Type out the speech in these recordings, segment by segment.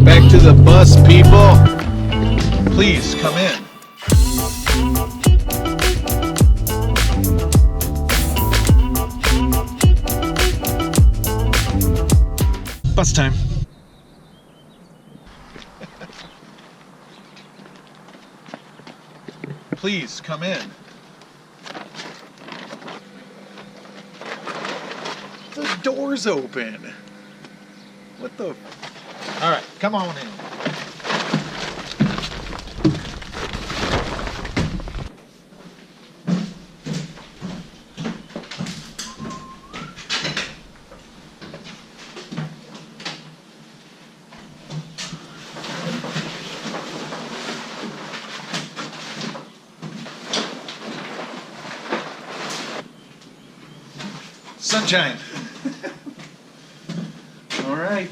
Back to the bus, people. Please come in. Bus time. Please come in. The door's open. What the? All right, come on in. Sunshine. All right.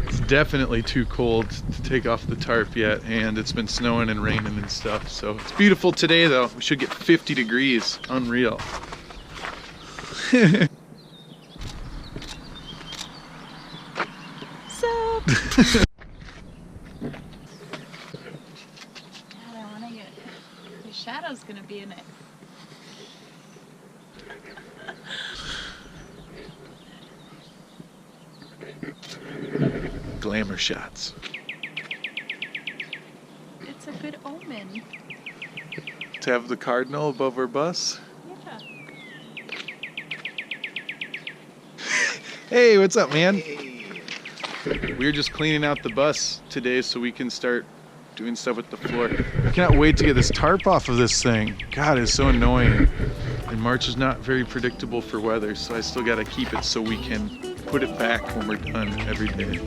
It's definitely too cold to take off the tarp yet, and it's been snowing and raining and stuff. So it's beautiful today though. We should get 50 degrees. Unreal. God, I want to get the shadow's gonna be in it. Glamour shots. It's a good omen. To have the cardinal above our bus. Yeah. Hey, what's up, man? Hey. We're just cleaning out the bus today so we can start doing stuff with the floor. I cannot wait to get this tarp off of this thing. God, it's so annoying. And March is not very predictable for weather, so I still gotta keep it so we can put it back when we're done every day.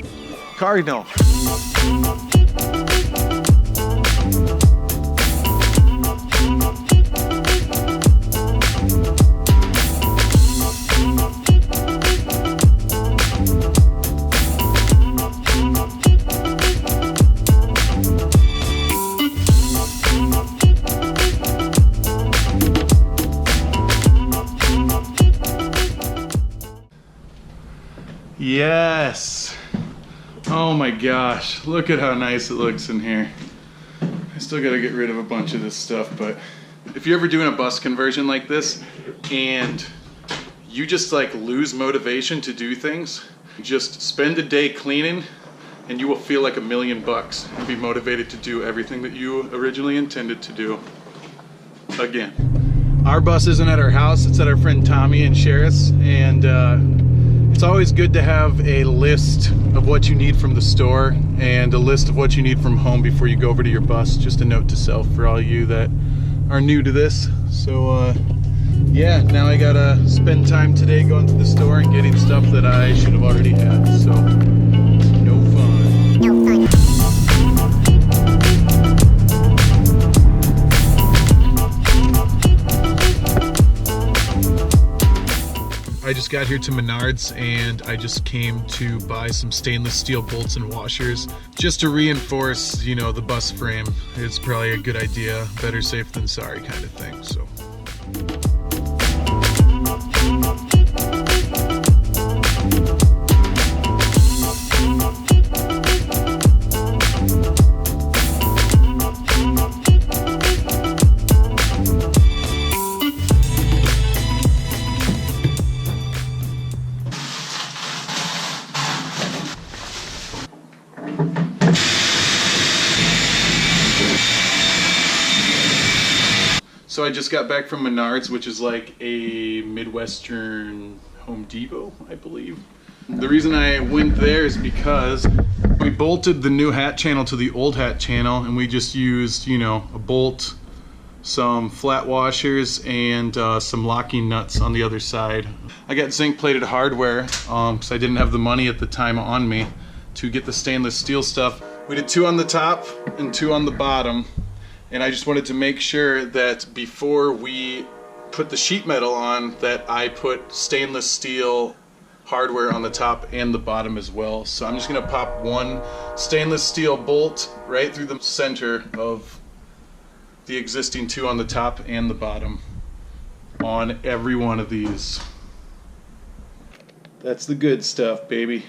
Cardinal. Yes. Oh my gosh, look at how nice it looks in here. I still gotta get rid of a bunch of this stuff, but if you're ever doing a bus conversion like this and you just like lose motivation to do things, just spend a day cleaning and you will feel like $1,000,000 and be motivated to do everything that you originally intended to do again. Our bus isn't at our house, it's at our friend Tommy and Sheriff's, and it's always good to have a list of what you need from the store and a list of what you need from home before you go over to your bus. Just a note to self for all you that are new to this. So yeah, now I gotta spend time today going to the store and getting stuff that I should have already had. So no fun. No fun. I just got here to Menards and I just came to buy some stainless steel bolts and washers just to reinforce, you know, the bus frame. It's probably a good idea, better safe than sorry kind of thing. So. So I just got back from Menards, which is like a Midwestern Home Depot, I believe. The reason I went there is because we bolted the new hat channel to the old hat channel, and we just used, you know, a bolt, some flat washers, and some locking nuts on the other side. I got zinc plated hardware because I didn't have the money at the time on me to get the stainless steel stuff. We did 2 on the top and 2 on the bottom. And I just wanted to make sure that before we put the sheet metal on that I put stainless steel hardware on the top and the bottom as well. So I'm just gonna pop one stainless steel bolt right through the center of the existing two on the top and the bottom on every one of these. That's the good stuff, baby.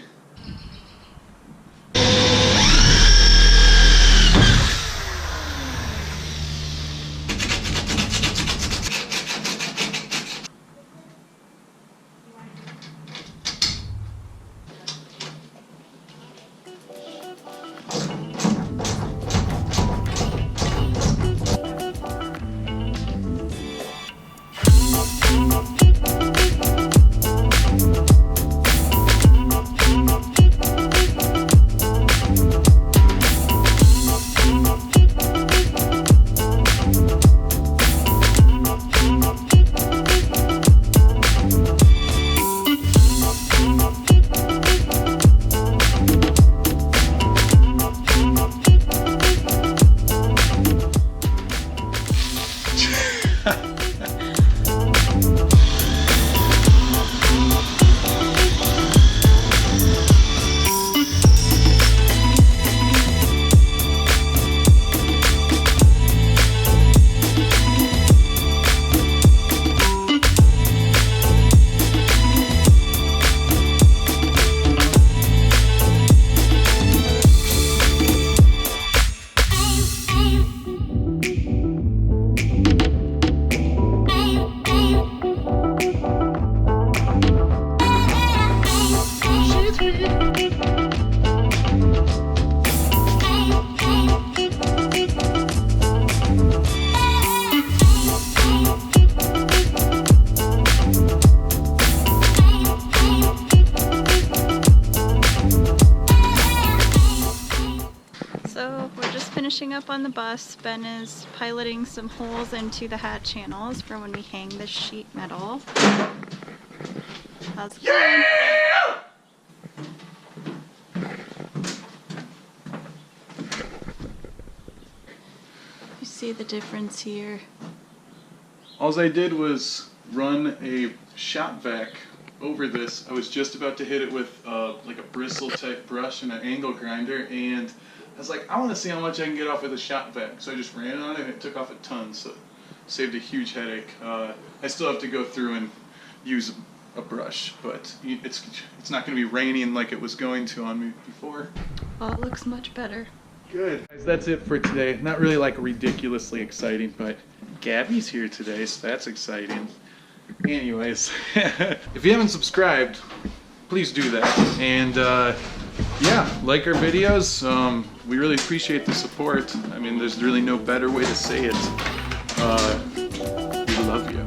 Finishing up on the bus, Ben is piloting some holes into the hat channels for when we hang the sheet metal. How's it going? You see the difference here. All I did was run a shop vac over this. I was just about to hit it with like a bristle type brush and an angle grinder, and I was like, I want to see how much I can get off with a shop vac. So I just ran on it and it took off a ton, so saved a huge headache. I still have to go through and use a brush, but it's not going to be raining like it was going to on me before. Well, it looks much better. Good. Guys, that's it for today. Not really like ridiculously exciting, but Gabby's here today, so that's exciting. Anyways, if you haven't subscribed, please do that. And yeah, like our videos. We really appreciate the support. I mean, there's really no better way to say it. We love you.